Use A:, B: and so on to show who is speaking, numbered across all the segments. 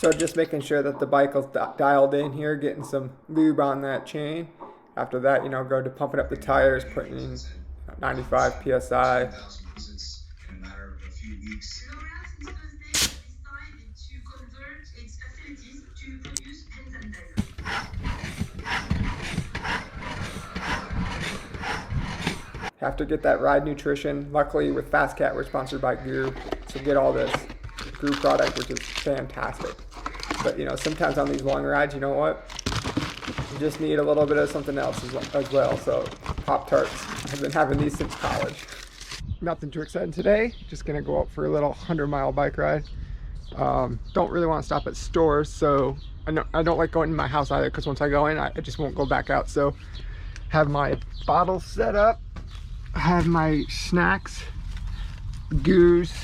A: So just making sure that the bike is dialed in here, getting some lube on that chain. After that, go to pumping up the tires, putting in 95 psi. Have to get that ride nutrition. Luckily, with Fast Cat, we're sponsored by GURU, so get all this GURU product, which is fantastic. But sometimes on these long rides, you know what? You just need a little bit of something else as well. So Pop-Tarts. I've been having these since college. Nothing too exciting today. Just gonna go out for a little 100-mile bike ride. Don't really want to stop at stores, so I don't like going in my house either, because once I go in, I just won't go back out. So have my bottles set up. I have my snacks, goose,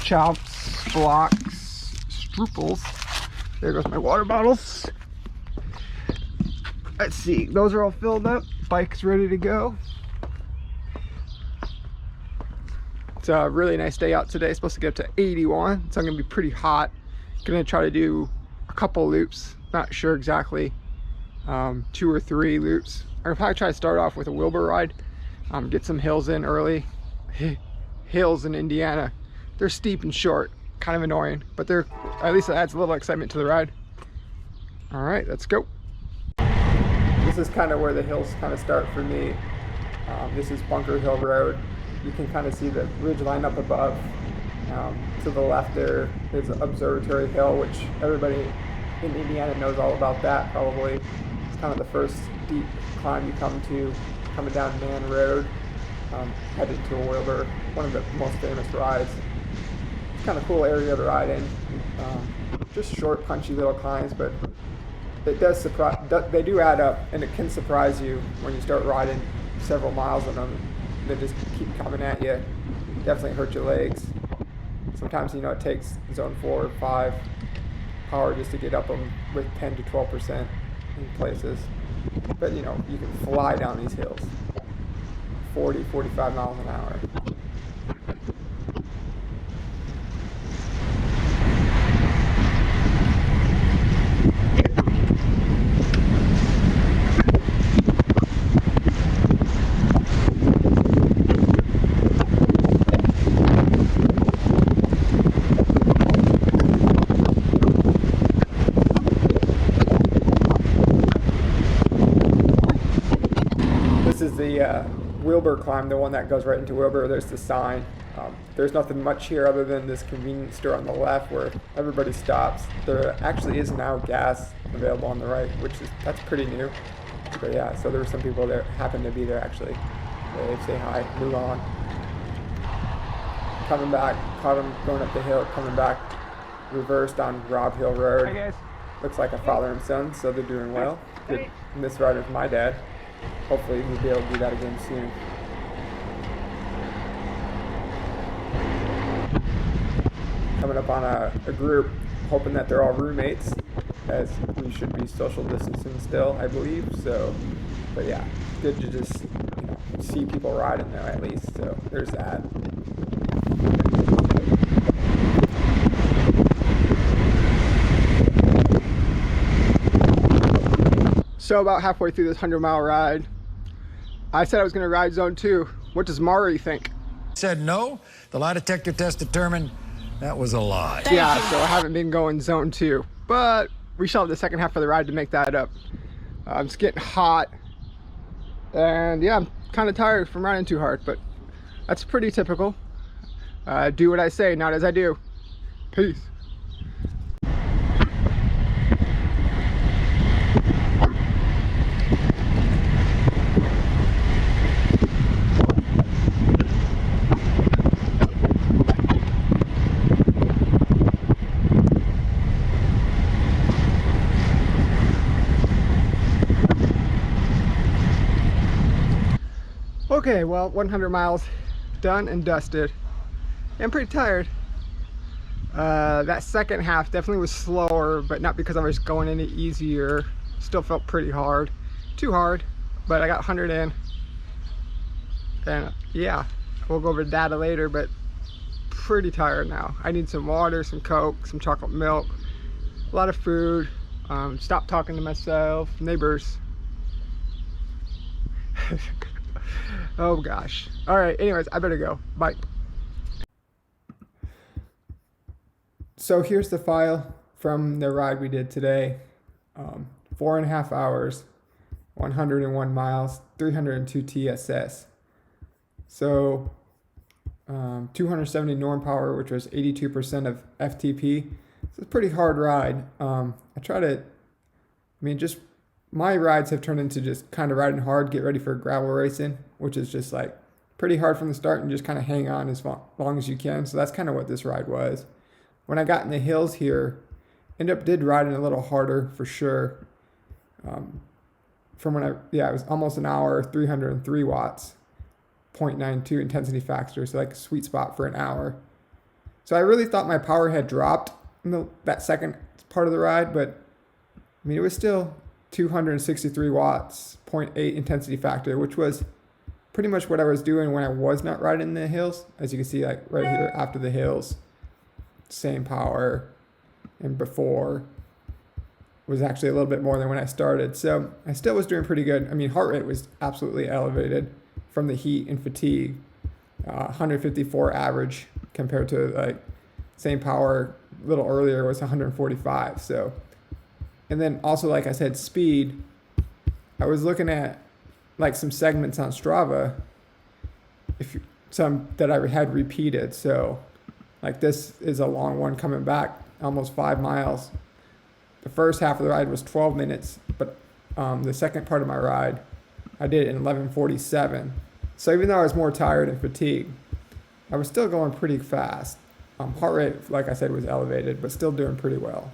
A: chops, blocks, struples. There goes my water bottles. Let's see, those are all filled up. Bike's ready to go. It's a really nice day out today. It's supposed to get up to 81, so I'm gonna be pretty hot. Gonna try to do a couple loops. Not sure exactly, 2 or 3 loops. I'm gonna probably try to start off with a Wilbur ride. Get some hills in early. Hills in Indiana, they're steep and short, kind of annoying, but they're, at least it adds a little excitement to the ride. All right, let's go. This is kind of where the hills kind of start for me. This is Bunker Hill Road. You can kind of see the ridge line up above. To the left there is Observatory Hill, which everybody in Indiana knows all about that probably. It's kind of the first steep climb you come to, coming down Man Road, headed to Wilbur, one of the most famous rides. It's kind of cool area to ride in. Just short, punchy little climbs, but it does surprise. They do add up, and it can surprise you when you start riding several miles of them. They just keep coming at you. Definitely hurt your legs. Sometimes it takes zone 4 or 5 power just to get up them with 10 to 12% in places. But you can fly down these hills, 40, 45 miles an hour. This is the Wilbur climb, the one that goes right into Wilbur. There's the sign. There's nothing much here other than this convenience store on the left where everybody stops. There actually is now gas available on the right, that's pretty new. But yeah, so there were some people that happened to be there actually. They say hi, move on. Coming back, caught them going up the hill, coming back reversed on Robb Hill Road.
B: Hi guys.
A: Looks like a father and son, so they're doing well. Good miss ride with my dad. Hopefully we'll be able to do that again soon. Coming up on a group, hoping that they're all roommates, as we should be social distancing still, I believe. So, but yeah, good to just see people riding there at least. So there's that. So about halfway through this 100-mile ride, I said I was going to ride zone 2. What does Mari think?
C: Said no. The lie detector test determined that was a lie.
A: Yeah, so I haven't been going zone 2, but we shall have the second half of the ride to make that up. I'm just getting hot, and yeah, I'm kind of tired from riding too hard, but that's pretty typical. Do what I say, not as I do. Peace. Okay, well, 100 miles done and dusted. I'm pretty tired. That second half definitely was slower, but not because I was going any easier. Still felt pretty hard. Too hard, but I got 100 in. And yeah, we'll go over data later, but pretty tired now. I need some water, some Coke, some chocolate milk. a lot of food. Stopped talking to myself, neighbors. Oh gosh. All right, anyways, I better go. Bye. So here's the file from the ride we did today. 4.5 hours, 101 miles, 302 TSS. So 270 norm power, which was 82% of FTP. It's a pretty hard ride. Just my rides have turned into just kind of riding hard, get ready for gravel racing, which is just like pretty hard from the start and just kind of hang on as long as you can. So that's kind of what this ride was. When I got in the hills here, did riding a little harder for sure. It was almost an hour, 303 watts, 0.92 intensity factor, so like a sweet spot for an hour. So I really thought my power had dropped in that second part of the ride, but it was still 263 watts, 0.8 intensity factor, which was pretty much what I was doing when I was not riding in the hills. As you can see, like right here after the hills, same power, and before was actually a little bit more than when I started. So I still was doing pretty good. Heart rate was absolutely elevated from the heat and fatigue. 154 average compared to like same power a little earlier was 145. So, and then also, like I said, speed. I was looking at like some segments on Strava, some that I had repeated. So like this is a long one coming back almost 5 miles. The first half of the ride was 12 minutes, but the second part of my ride, I did it in 11:47. So even though I was more tired and fatigued, I was still going pretty fast. Heart rate, like I said, was elevated, but still doing pretty well.